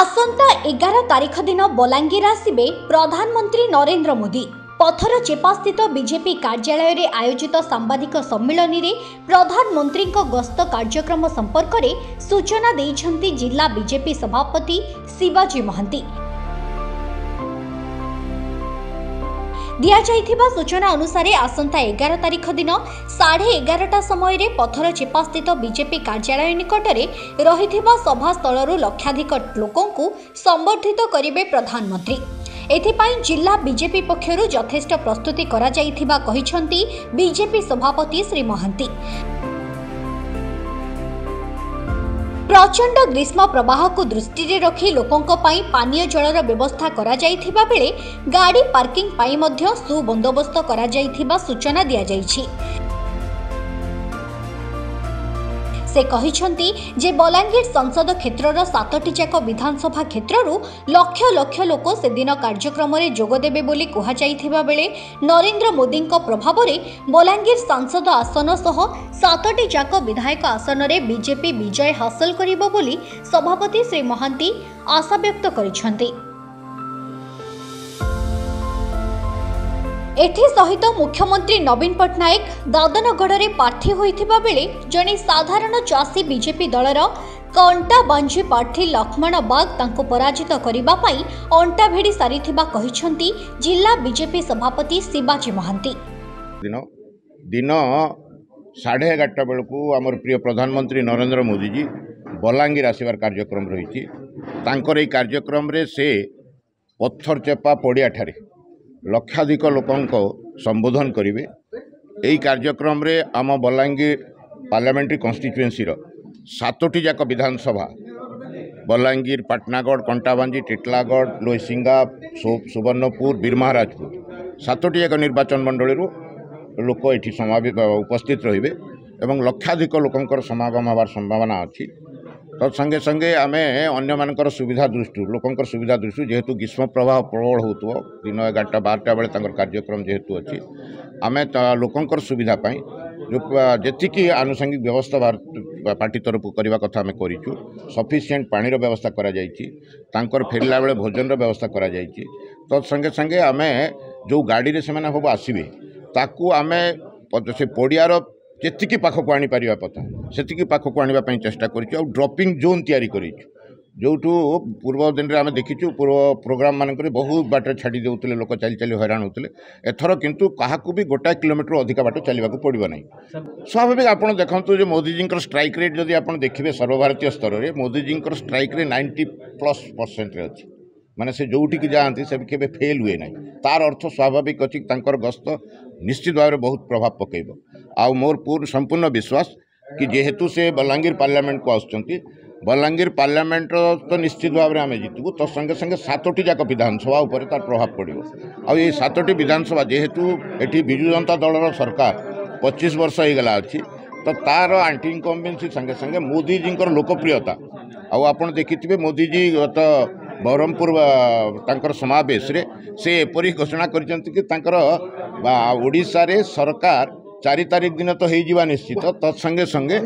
आसंता 11 तारिख दिन बलांगीर आसिबे प्रधानमंत्री नरेंद्र मोदी। पथर चेपा स्थित बीजेपी कार्यालय रे आयोजित सांबादिक सम्मेलन में प्रधानमंत्री गस्त कार्यक्रम संपर्क में सूचना देइछंती जिला बीजेपी सभापति शिवाजी महांती। दिया जाइथिबा सूचना अनुसार आसंता 11 तारिख दिन 11:30 समय पथर चेपा स्थित बीजेपी कार्यालय निकट में रहिथिबा सभास्थल लक्षाधिक लोकंकु संबर्धित करिवे प्रधानमंत्री। एथिपाई जिला बीजेपी पक्षरु यथेष्ट प्रस्तुति करा जाइथिबा कहिसंती बीजेपी सभापति श्री महांती। प्रचंड ग्रीष्म प्रवाह को दृष्टि रखी लोकों पानीय जलर व्यवस्था करा जाइथिबा बेले गाड़ी पार्किंग पाई मध्य सुबंदोबस्त करा जाइथिबा सूचना दिया जाइछि। से कहिसंती जे बलांगीर संसद क्षेत्रर 7टी जाक विधानसभा क्षेत्ररू लक्ष लक्ष लोक से दिन कार्यक्रम में जोगदेबे बोली कहा जाइथिबा बेले नरेंद्र मोदी प्रभाव में बलांगीर सांसद आसन सह 7टी जाक विधायक आसन में बीजेपी विजय हासिल करिबो बोली सभापति श्री महांती आशा व्यक्त करिसंती। एथि सहित मुख्यमंत्री नवीन पट्टनायक दादनगढ़ में प्रार्थी होइथिबा बेले जने साधारण चाषी बीजेपी दलर कंटा बांझी प्रार्थी लक्ष्मण बाग तांको पराजित करिबा पई अंटा भेड़ी सारिथिबा कहिसंती जिला बीजेपी सभापति शिवाजी महांती। दिन 11:30 बेलू आमर प्रिय प्रधानमंत्री नरेंद्र मोदी जी बलांगीर आसबार कार्यक्रम रही। तांकर कार्यक्रम रे से पत्थर चेपा पड़िया ठारे लक्षाधिक लोक संबोधन करेंगे। यही कार्यक्रम रे आम बलांगीर पार्लियामेंट्री कन्स्टिट्युएंसी 7टी जाक विधानसभा बलांगीर, पाटनागढ़, कंटाबांजी, टिटलागढ़, लोईसिंगा, सुवर्णपुर, बीरमहाराजपुर 7टी जाक निर्वाचन मंडल लोक ये उपस्थित रहिबे एवं लक्षाधिक लोकंकर समागम हबार संभावना अच्छी। तो संगे संगे आम अन्य मानकर सुविधा दृष्टि लोकंकर सुविधा दृष्टि जेहेतु ग्रीष्म प्रवाह प्रबल हो दिन 11-12 बेले कार्यक्रम जेहेतु अच्छी आम लोकंकर सुविधा जो जी आनुषंगिक व्यवस्था पार्टी तरफ करने कथा आम करूँ। सफिसीयंट पानी व्यवस्था करा फेरला बेले भोजन व्यवस्था करा। तो संगे संगे आम जो गाड़ी से सब आसवे ताकू आम से पड़ियार जेतिकी पाखक आनी पारिबा पता सेतिकी पाखक आने चेष्टा करूँ। ड्रपिंग जोन तैयारी करूँ जो पूर्व दिन में आम देखीचु पूर्व प्रोग्राम मानक बहुत बाट छाड़ी देते लोक चली चली हैरान होते। एथर किंतु काहाकू भी 1 किलोमीटर अधिक बाट चलने पड़ो ना। स्वाभाविक आपड़ देखते जो मोदीजी स्ट्राइक रेट जदि आप देखिए सर्वभारतीय स्तर में मोदीजी स्ट्राइक रे 90+% अच्छी माने से जोटिक जाती से केवे फेल हुए ना। तार अर्थ स्वाभाविक अच्छी गस्त निश्चित भाव में बहुत प्रभाव पकेब। आउ मोर पूर्ण संपूर्ण विश्वास कि जेहेतु से बलांगीर पार्लियामेंट को आसुचंती बलांगीर पार्लियामेंट तो निश्चित भाव में आम जीतबू। तो संगे संगे 7टी जाक विधानसभा उपर तार प्रभाव पड़ो। आ ये 7टी विधानसभा जेहेतु ये बिजु जनता दलर सरकार 25 वर्ष हो गला अच्छी तो तार आंटी इनकम्बेन्सी संगे संगे मोदीजी लोकप्रियता आप देखिए मोदीजी गत बरहमपुर तांकर समावेश रे से एपरी घोषणा कर ओडिशा रे सरकार 4 तारिख दिन तो हो निश्चित। तत्संगे संगे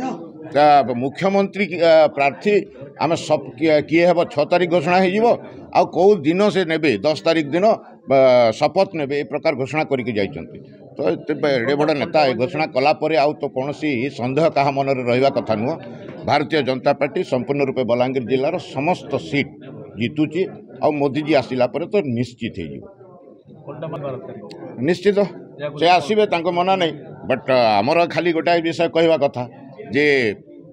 मुख्यमंत्री प्रार्थी आम सब किए हे 6 तारिख घोषणा हो कौ दिन से ने 10 तारिख दिन शपथ ने प्रकार घोषणा करके जाइछंती। तो एडे बड़ नेता घोषणा कलापर आउ तो कौन सन्देह क्या मन रहा कथा नुह। भारतीय जनता पार्टी संपूर्ण रूपे बलांगीर जिलार समस्त सीट जीतुची आ मोदीजी आसिला पर तो निश्चित निश्चित से आसबे मना नहीं। बट आमर खाली गोटाए विषय कहवा कथा जे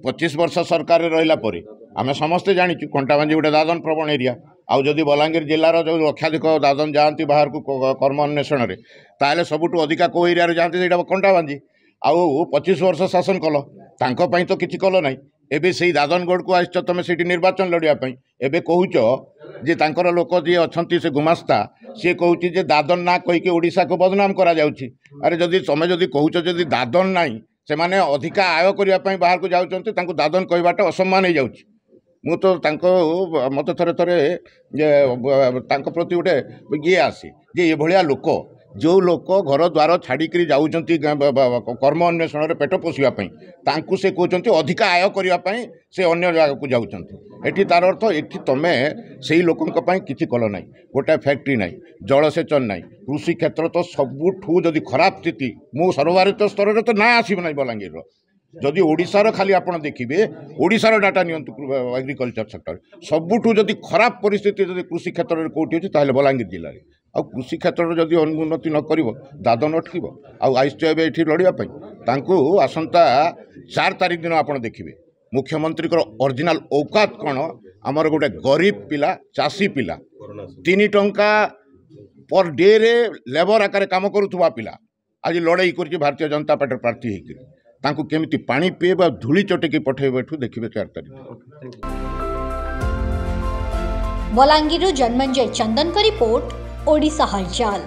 25 वर्ष सरकार रहिला परे आमे समस्ते जानिचु कंटाबांजी गोटे दादन प्रवण एरिया आउ जदि बलांगीर जिलार जो लक्षाधिक दादन जाती बाहर को कर्म अन्वेषण में ताहले सबुठु अधिका को एरिया जाती से कंटाबांजी आउ 25 वर्ष शासन कल तांको तो किसी कल ना। एबे से दादनगढ़ को आस तुम से निर्वाचन लड़ाई एबे कहूच जे तांकर लोक जी अच्छा से गुमास्ता सी कहूँ जे दादन ना कहीकि ओडिशा को बदनाम करा जाउछि। अरे जदि तुम जदि कहूच जदि दादन नाई से माने अधिका आय करने बाहर को जाउछन्ति तांको दादन कहवाटा असम्मान हो जाउछि। मु तो मत थे थे प्रति गोटे ये आसे जे ये भलिया लोक जो लोक घर द्वार छाड़िकी जाऊँच कर्म अन्वेषण पेट पोषापी तांकु से कहते अधिका आय करने से अन्य जगह को जाऊँच तार अर्थ ये तुम्हें से लोकों किसी कल ना गोटाए फैक्ट्री ना जलसेचन ना कृषि क्षेत्र तो सबुठू जदि खराब स्थिति मु सर्वभारतीय स्तर में तो ना आसब ना बलांगीर जदि ओडिशार खाली आप देखिए ओडिशार डाटा नियंतु एग्रीकल्चर सेक्टर सबुठू जदि खराब परिस्थिति जदि कृषि क्षेत्र में कौटी अच्छी ताहले बलांगीर जिले में आ कृषि क्षेत्र जदि उन्नति न कर दादन अटक आईस ये लड़ाई आसंता 4 तारीख दिन आप देखिए मुख्यमंत्री ओरिजिनाल औकात कौन आमर गोटे गरीब पिला चाषी पिला 3 टंका पर डे रे लेबर आकार काम करुवा पिला आज लड़ाई कर भारतीय जनता पार्टी प्रार्थी होकर केमिति पानी पीएबा धूली चटेकी पठेबा देखिए 4 तारीख। बलांगीर जन्मंजय चंदन का रिपोर्ट ओडिशा हलचल।